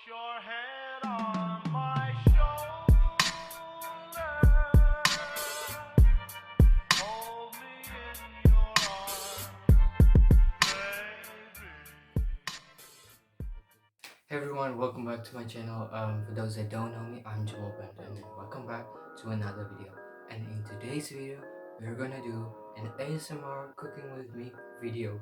your head on my shoulder. Hold me in your arms, baby. Hey everyone, welcome back to my channel. For those that don't know me, I'm Jamal Bampton, and welcome back to another video. And in today's video, we're gonna do an ASMR cooking with me video.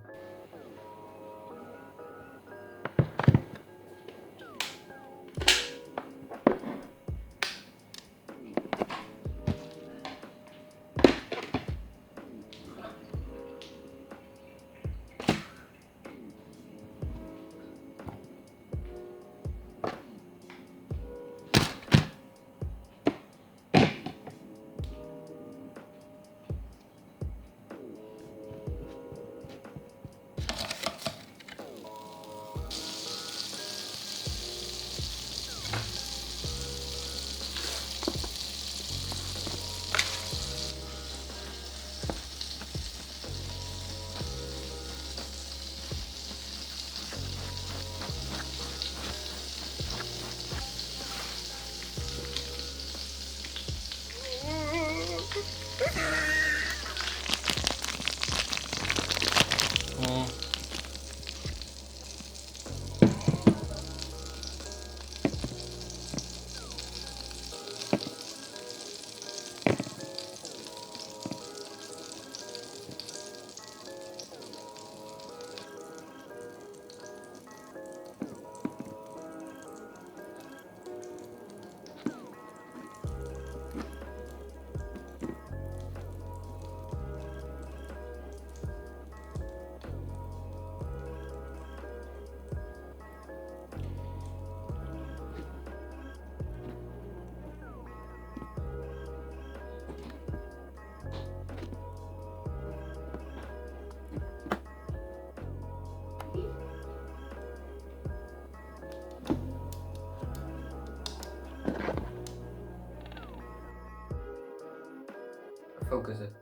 Focus it.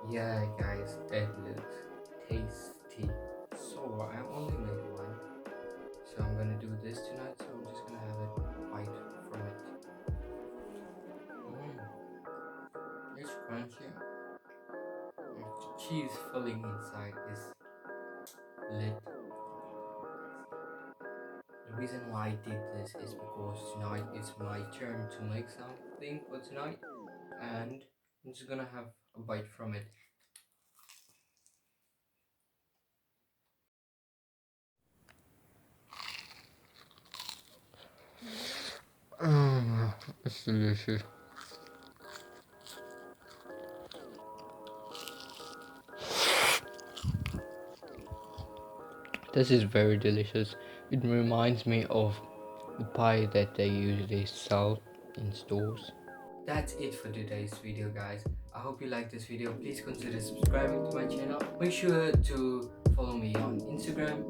Yeah, guys, it looks tasty. So I only made one, so I'm gonna do this tonight. So I'm just gonna have a bite from it. It's crunchy. The cheese filling inside is lit. The reason why I did this is because tonight it's my turn to make something for tonight, and I'm just gonna have a bite from it. It's delicious. This is very delicious. It reminds me of the pie that they usually sell in stores. That's it for today's video, guys. I hope you like this video. Please consider subscribing to my channel. Make sure to follow me on Instagram